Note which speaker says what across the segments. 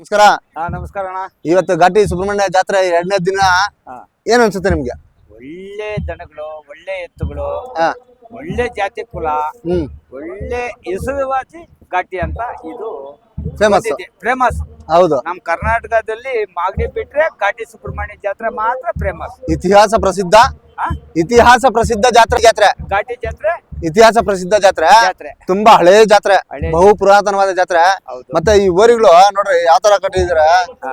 Speaker 1: ನಮಸ್ಕಾರ.
Speaker 2: ನಮಸ್ಕಾರ ಅಣ್ಣ.
Speaker 1: ಇವತ್ತು ಘಾಟಿ ಸುಬ್ರಹ್ಮಣ್ಯ ಜಾತ್ರೆ 2ನೇ ದಿನ. ಏನ್ ಅನ್ಸುತ್ತೆ ನಿಮ್ಗೆ?
Speaker 2: ಒಳ್ಳೆ ದನಗಳು, ಒಳ್ಳೆ ಎತ್ತುಗಳು, ಒಳ್ಳೆ ಜಾತಿ ಕುಲ, ಒಳ್ಳೆ ಹೆಸರುವಾಸಿ ಘಾಟಿ ಅಂತ ಇದು ಫೇಮಸ್.
Speaker 1: ಹೌದು,
Speaker 2: ನಮ್ ಕರ್ನಾಟಕದಲ್ಲಿ ಮಾಗಡಿ ಬಿಟ್ರೆ ಘಾಟಿ ಸುಬ್ರಹ್ಮಣ್ಯ ಜಾತ್ರೆ ಮಾತ್ರ ಫೇಮಸ್.
Speaker 1: ಇತಿಹಾಸ ಪ್ರಸಿದ್ಧ ಜಾತ್ರೆ
Speaker 2: ಘಾಟಿ ಜಾತ್ರೆ
Speaker 1: ಇತಿಹಾಸ ಪ್ರಸಿದ್ಧ ಜಾತ್ರೆ. ತುಂಬಾ ಹಳೆ ಜಾತ್ರೆ, ಬಹು ಪುರಾತನವಾದ ಜಾತ್ರೆ. ಮತ್ತೆ ಈ ಓರಿಗಳು ನೋಡ್ರಿ ಯಾವ ತರ ಕಟ್ಟಿದ್ರೆ.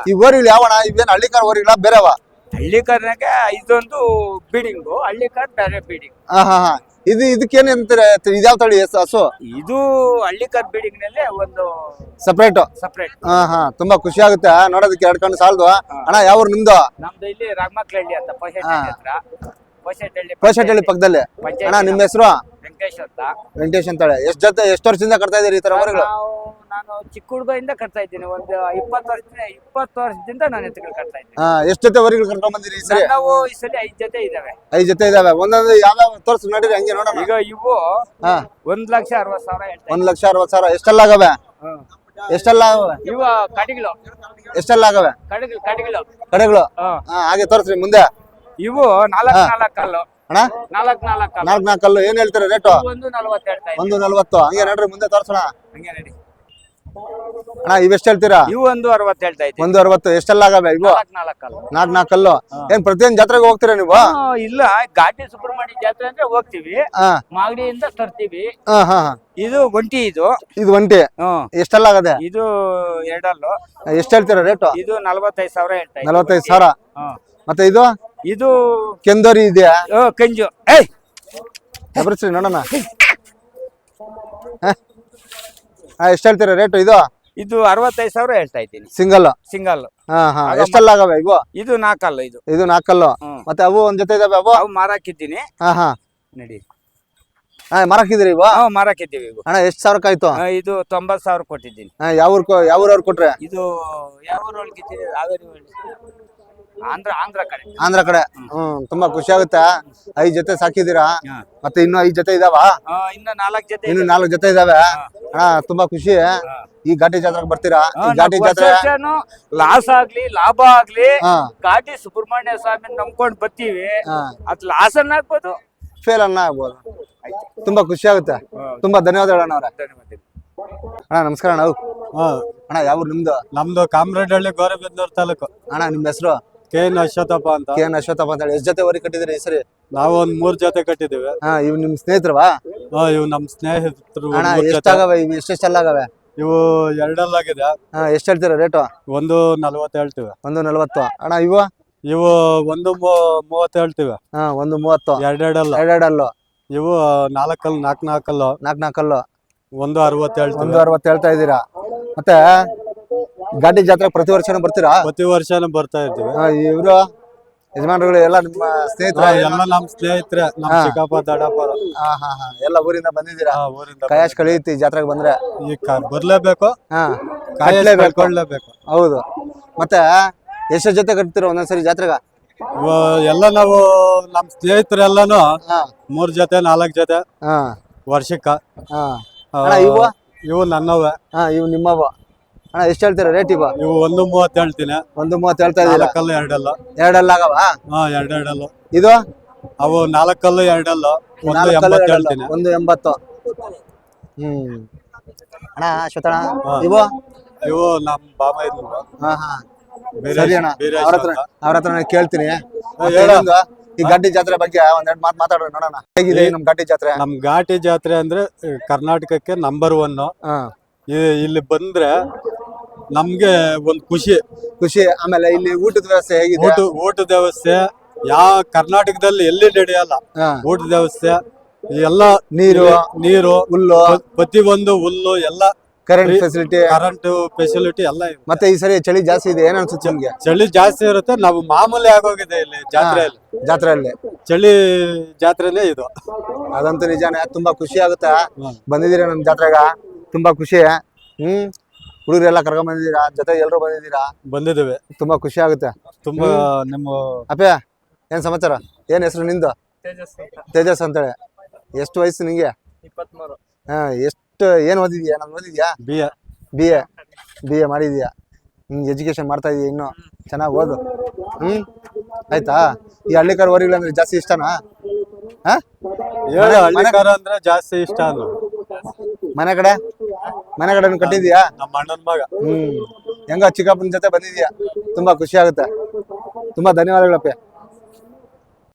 Speaker 1: ಈ ಓರಿಗಳು ಯಾವಣ? ಇವೇನ್ ಹಳ್ಳಿಕಾರ್ ಓರಿಗಳ ಬೇರೆವ?
Speaker 2: ಹಳ್ಳಿಕಾರ್ನಾಗ ಇದೊಂದು ಬೀಡಿಂಗು, ಹಳ್ಳಿಕಾರ್ ಬೇರೆ ಬೀಡಿಂಗ್.
Speaker 1: ಇದಕ್ಕೇನ್ ಅಂತಾರೆ? ಇದ್ಯಾವ ತಳಿ ಹಸು?
Speaker 2: ಇದು ಹಳ್ಳಿಕಾರ್ ಬೀಡಿಂಗ್ ನಲ್ಲಿ ಒಂದು
Speaker 1: ಸಪರೇಟ್. ತುಂಬಾ ಖುಷಿ ಆಗುತ್ತೆ ನೋಡೋದಕ್ಕೆ. 2 ಕಣ್ಣು ಸಾಲದು. ಅಣ್ಣ ಯಾವ ಊರು ನಿಮ್ದು?
Speaker 2: ನಮ್ದು ಇಲ್ಲಿ ರಾಗಮಕ್ಲಹಳ್ಳಿ ಅಂತ,
Speaker 1: ಪೋಷೆಟ್ಟಹಳ್ಳಿ ಪಕ್ಕದಲ್ಲಿ. ಅಣ್ಣ ನಿಮ್ಮ ಹೆಸರು?
Speaker 2: ವೆಂಕಟೇಶ್
Speaker 1: ಅಂತ ಹೇಳಿ. ಎಷ್ಟು ವರ್ಷದಿಂದ ಕಟ್ತಾ ಇದೀರಿ ಈ ತರ ಓರಿಗಳು?
Speaker 2: ನಾನು ಚಿಕ್ಕ ಹುಡುಗರಿಂದ ಕಟ್ತಾ ಇದ್ದೀನಿ. ಒಂದು 20 ವರ್ಷದಿಂದ ನಾನು ಎತ್ತುಗಳು ಕಟ್ತಾ ಇದ್ದೀನಿ.
Speaker 1: ಎಷ್ಟು ಜೊತೆ ಓರಿಗಳು ಕರ್ಕೊಂಡ್ ಬಂದಿರಿ ಈ ಸರಿ?
Speaker 2: ನಾವು ಈ ಸಲ 5 ಜೊತೆ ಇದಾವೆ.
Speaker 1: 5 ಜೊತೆ ಇದಾವೆ. ಒಂದೊಂದು ಯಾವ ತೋರ್ಸಿ ನೋಡಿರಿ ಹಂಗೆ ನೋಡೋಣ.
Speaker 2: ಈಗ ಇವು 1,60,000 ಹೇಳ್ತಾ
Speaker 1: 1,60,000. ಎಷ್ಟೆಲ್ಲ ಆಗವೆ?
Speaker 2: ಇವ ಕಡಿಗಳು
Speaker 1: ಎಷ್ಟೆಲ್ಲ ಆಗವೆ? ಕಡೆಗಳು ಹಾಗೆ ತೋರ್ಸ್ರಿ ಮುಂದೆ.
Speaker 2: ಇವು 4 ಕಲ್ಲು
Speaker 1: ಅಣ್ಣ. 4 ಕಲ್ಲು. ಏನ್ ಹೇಳ್ತೀರಾ ರೇಟು?
Speaker 2: 1,40 ಹೇಳ್ತಾ ಇದ್ದೀನಿ.
Speaker 1: 1,40. ಹಂಗೆ ನೋಡ್ರಿ ಮುಂದೆ ತೋರ್ಸೋಣ.
Speaker 2: ಹಂಗೆ ನಡಿ
Speaker 1: ಅಣ್ಣ ಇವೆಷ್ಟು ಹೇಳ್ತೀರಾ?
Speaker 2: ಇವು 1,60 ಹೇಳ್ತಾ ಇದ್ದೀನಿ.
Speaker 1: 1,60. ಎಷ್ಟೆಲ್ಲ ಆಗವೆ ಇವು? 4 ಕಲ್ಲು. ಏನ್ ಪ್ರತಿಯೊಂದು ಜಾತ್ರೆಗೆ ಹೋಗ್ತೀರಾ ನೀವು?
Speaker 2: ಇಲ್ಲ, ಘಾಟಿ ಸುಬ್ರಹ್ಮಣ್ಯ ಜಾತ್ರೆ ಅಂದ್ರೆ ಹೋಗ್ತೀವಿ, ಮಾಗಡಿಯಿಂದ ತರ್ತೀವಿ. ಇದು ಒಂಟಿ. ಇದು
Speaker 1: ಒಂಟಿ. ಎಷ್ಟೆಲ್ಲ ಆಗದೆ?
Speaker 2: ಇದು 2
Speaker 1: ಎಷ್ಟು ಹೇಳ್ತೀರಾ ರೇಟು?
Speaker 2: ಇದು 45,000 ಹೇಳ್ತಾ ಇದ್ದೀನಿ.
Speaker 1: 45,000. ಮತ್ತೆ ಇದು ಕೆಂದೋರಿ ಇದೆಯಾ?
Speaker 2: ಕಂಜು
Speaker 1: ಎಬ್ರಿಸ್ರಿ ನೋಡೋಣ. ಎಷ್ಟು ಹೇಳ್ತೀರಾ ರೇಟು?
Speaker 2: ಇದು 65,000 ಹೇಳ್ತಾ ಇದ್ದೀನಿ.
Speaker 1: ಸಿಂಗಲ್. ಎಷ್ಟೆಲ್ಲ ಆಗವೆ ಇವು?
Speaker 2: ಇದು 4 ಕಲ್ಲು.
Speaker 1: ಇದು 4 ಕಲ್ಲು. ಮತ್ತೆ ಅವು ಒಂದ್ ಜೊತೆ ಇದಾವೆ.
Speaker 2: ಅವು ಮಾರಾಕಿದ್ದೀನಿ. ನಡಿ
Speaker 1: ಮಾರಾಕಿದ್ರಿ ಇವು?
Speaker 2: ಮಾರಾಕಿದ್ದೀವಿ.
Speaker 1: ಅಣ್ಣ ಎಷ್ಟು ಸಾವಿರಕ್ಕಾಯ್ತು?
Speaker 2: ಇದು 90,000 ಕೊಟ್ಟಿದ್ದೀನಿ.
Speaker 1: ಯಾವ ಊರವ್ರು ಕೊಟ್ರೆ?
Speaker 2: ಇದು ಯಾವ ಊರೊಳಗಿದ್ದೀರಿ? ಹಾವೇರಿ,
Speaker 1: ಆಂಧ್ರ ಕಡೆ. ತುಂಬಾ ಖುಷಿ ಆಗುತ್ತೆ. 5 ಜೊತೆ ಸಾಕಿದೀರಾ? ಮತ್ತೆ ಇನ್ನು 5 ಜೊತೆ ಇದಾವ?
Speaker 2: ಇನ್ನು
Speaker 1: 4 ಜೊತೆ ಇದಾವೆ. ತುಂಬಾ ಖುಷಿ. ಈ ಘಾಟಿ ಜಾತ್ರೆಗೆ ಬರ್ತೀರಾ? ಘಾಟಿ ಜಾತ್ರೆ
Speaker 2: ಲಾಸ್ ಆಗ್ಲಿ ಲಾಭ ಆಗ್ಲಿ ಘಾಟಿ ಸುಬ್ರಹ್ಮಣ್ಯ ಸ್ವಾಮಿ ನಂಬ್ಕೊಂಡ್ ಬರ್ತೀವಿ. ಅದ್ ಲಾಸ್ ಅನ್ನ ಆಗ್ಬೋದು,
Speaker 1: ಫೇಲ್ ಅನ್ನ ಆಗ್ಬೋದು. ತುಂಬಾ ಖುಷಿ ಆಗುತ್ತೆ. ತುಂಬಾ ಧನ್ಯವಾದಗಳು ಅಣ್ಣ ಅವ್ರೆ. ಅಣ್ಣ ನಮಸ್ಕಾರ ಅಣ್ಣ. ಅಣ್ಣ ಯಾವ ನಿಮ್ದು?
Speaker 3: ನಮ್ದು ಕಾಮರಾಡಹಳ್ಳಿ, ಗೌರಿಬಿದನೂರು ತಾಲೂಕು.
Speaker 1: ಅಣ್ಣ ನಿಮ್ಮ ಹೆಸರು?
Speaker 3: KN ಅಶ್ವಥಪ್ಪ ಅಂತ.
Speaker 1: KN ಅಶ್ವಥಪ್ಪ ಅಂತ ಹೇಳಿ. ಎಷ್ಟು ಜೊತೆ ಓರಿ ಕಟ್ಟಿದಿರಿ ಈ ಸರಿ?
Speaker 3: ನಾವು ಒಂದ್ 3 ಜೊತೆ ಕಟ್ಟಿದೀವಿ.
Speaker 1: ಇವ್ ನಿಮ್ ಸ್ನೇಹಿತರವಾ?
Speaker 3: ಇವ್ ನಮ್ ಸ್ನೇಹಿತರು.
Speaker 1: ಅಣ್ಣ ಎಷ್ಟಾಗವೆ ಇವು? ಎಷ್ಟೆಲ್ಲ ಆಗವೆ
Speaker 3: ಇವು? 2 ಆಗಿದೆ.
Speaker 1: ಎಷ್ಟು ಹೇಳ್ತೀರಾ ರೇಟು?
Speaker 3: 1,40 ಹೇಳ್ತೀವಿ.
Speaker 1: 1,40. ಅಣ್ಣ ಇವು?
Speaker 3: ಇವು 1,30 ಹೇಳ್ತೀವಿ.
Speaker 1: 1,30.
Speaker 3: 2 ಇವು 4 ಕಲ್ಲು. 4 ಕಲ್ಲು.
Speaker 1: 4 ಕಲ್ಲು.
Speaker 3: 1,60 ಹೇಳ್ತೀವಿ.
Speaker 1: 1,60 ಹೇಳ್ತಾ ಇದ್ದೀರಾ? ಮತ್ತೆ ಘಾಟಿ ಜಾತ್ರೆ ಪ್ರತಿ ವರ್ಷನೂ ಬರ್ತೀರಾ?
Speaker 3: ಪ್ರತಿ ವರ್ಷನೂ ಬರ್ತಾ ಇರ್ತೀವಿ.
Speaker 1: ಇವ್ರು ಯಜಮಾನರುಗಳು ಎಲ್ಲ ನಿಮ್ಮ ಸ್ನೇಹಿತರು?
Speaker 3: ಎಲ್ಲ ನಮ್ ಸ್ನೇಹಿತರೆ, ನಮ್ ಚಿಕ್ಕಪ್ಪ ದೊಡ್ಡಪ್ಪ.
Speaker 1: ಎಲ್ಲ ಊರಿಂದ ಬಂದಿದ್ದೀರಾ?
Speaker 3: ಊರಿಂದ
Speaker 1: ಕಾಯಶ್ ಕಳೆಯುತ್ತಿ ಜಾತ್ರೆಗೆ ಬಂದ್ರೆ?
Speaker 3: ಈಗ ಬರ್ಲೇಬೇಕು, ಕೊಳ್ಳೇಬೇಕು.
Speaker 1: ಹೌದು. ಮತ್ತೆ ಎಷ್ಟು ಜೊತೆ ಕಟ್ತೀರಾ ಒಂದೊಂದ್ಸರಿ ಜಾತ್ರೆಗ?
Speaker 3: ಎಲ್ಲ ನಾವು ನಮ್ ಸ್ನೇಹಿತರೆಲ್ಲಾನು 3 ಜೊತೆ 4 ಜೊತೆ ವರ್ಷಕ್ಕ. ಇವು ನನ್ನವೇ.
Speaker 1: ಇವು ನಿಮ್ಮವ. ಅಣ್ಣ ಎಷ್ಟು ಹೇಳ್ತೀರಾ ರೇಟ್ ಇವ?
Speaker 3: ಇವು 1,30 ಹೇಳ್ತೀನಿ.
Speaker 1: 1,30 ಹೇಳ್ತಾ ಇದ್ದೀರಾ?
Speaker 3: 4 ಕಲ್ಲು 2
Speaker 1: 2 ಆಗವ?
Speaker 3: 2
Speaker 1: ಇದು
Speaker 3: ಅವು 4 ಕಲ್ಲು 2 1,80 ಹೇಳ್ತೀನಿ.
Speaker 1: 1,80. ಅಣ್ಣ ಅಶ್ವಥಣ್ಣ
Speaker 3: ಇವು ನಮ್ ಬಾಬಾ ಇದ್ವು.
Speaker 1: ಸರಿ ಅಣ್ಣ, ಅವ್ರ ಹತ್ರ ಕೇಳ್ತೀನಿ. ಈ ಘಾಟಿ ಜಾತ್ರೆ ಬಗ್ಗೆ ಒಂದೆರಡು ಮಾತು ಮಾತಾಡೋಣ, ನೋಡೋಣ ಹೇಗಿದೆ ನಮ್ ಘಾಟಿ ಜಾತ್ರೆ.
Speaker 3: ನಮ್ ಘಾಟಿ ಜಾತ್ರೆ ಅಂದ್ರೆ ಕರ್ನಾಟಕಕ್ಕೆ ನಂಬರ್ 1. ಇಲ್ಲಿ ಬಂದ್ರೆ ನಮ್ಗೆ ಒಂದ್ ಖುಷಿ. ಆಮೇಲೆ ಇಲ್ಲಿ ಊಟದ ವ್ಯವಸ್ಥೆ ಹೇಗಿದೆ? ಊಟದ ವ್ಯವಸ್ಥೆ ಯಾವ ಕರ್ನಾಟಕದಲ್ಲಿ ಎಲ್ಲಿ ನಡೆಯಲ್ಲ. ಊಟದ ವ್ಯವಸ್ಥೆ ಎಲ್ಲ, ನೀರು ಹುಲ್ಲು, ಪ್ರತಿಯೊಂದು ಹುಲ್ಲು ಎಲ್ಲ, ಕರೆಂಟ್ ಫೆಸಿಲಿಟಿ ಎಲ್ಲ. ಮತ್ತೆ ಈ ಸರಿ ಚಳಿ ಜಾಸ್ತಿ ಇದೆ, ಏನ್ ಅನ್ಸುತ್ತೆ ನಿಮ್ಗೆ? ಚಳಿ ಜಾಸ್ತಿ ಇರುತ್ತೆ. ನಾವು ಮಾಮೂಲಿ ಆಗೋಗಿದೆ ಇಲ್ಲಿ ಜಾತ್ರೆಯಲ್ಲಿ. ಚಳಿ ಜಾತ್ರೆನೇ ಇದು. ಅದಂತೂ ನಿಜಾನೇ. ತುಂಬಾ ಖುಷಿ ಆಗುತ್ತೆ. ಬಂದಿದ್ದೀರಾ ನಮ್ ಜಾತ್ರೆಗ, ತುಂಬಾ ಖುಷಿ. ಹುಡುಗರೆಲ್ಲ ಕರ್ಕೊಂಡ್ ಬಂದಿದ್ದೀರಾ? ಜೊತೆ ಎಲ್ರು ಬಂದಿದ್ದೀವಿ. ತುಂಬಾ ಖುಷಿ ಆಗುತ್ತೆ. ತುಂಬಾ ನಿಮ್ಮ ಅಪ್ಪ ಏನ್ ಸಮಾಚಾರ? ಏನ್ ಹೆಸರು ನಿಂದು? ತೇಜಸ್ ಅಂತೇಳಿ. ಎಷ್ಟು ವಯಸ್ಸು ನಿಂಗೆ? 23. ಎಷ್ಟು ಏನ್ ಓದಿದ್ಯಾ? ನಾನು ಓದಿದ್ಯಾ? BA ಮಾಡಿದ್ಯಾ?
Speaker 1: ಎಜುಕೇಶನ್ ಮಾಡ್ತಾ ಇದೀಯ ಇನ್ನು ಚೆನ್ನಾಗಿ ಓದು. ಆಯ್ತಾ? ಈ ಹಳ್ಳಿಕಾರ ಊರಿಗಳು ಅಂದ್ರೆ ಜಾಸ್ತಿ ಇಷ್ಟನಾ? ಹಾ?
Speaker 3: ಹೇಳಿ ಹಳ್ಳಿಕಾರ ಅಂದ್ರೆ ಜಾಸ್ತಿ ಇಷ್ಟ ಅನ್ನು.
Speaker 1: ಮನೆ ಕಡೆ ಕಟ್ಟಿದ್ಯಾ?
Speaker 3: ನಮ್ಮ ಅಣ್ಣನ ಮಗ.
Speaker 1: ಹೆಂಗ ಚಿಕ್ಕಪ್ಪನ ಜೊತೆ ಬಂದಿದ್ಯಾ? ತುಂಬಾ ಖುಷಿ ಆಗುತ್ತೆ. ತುಂಬಾ ಧನ್ಯವಾದಗಳಪ್ಪ.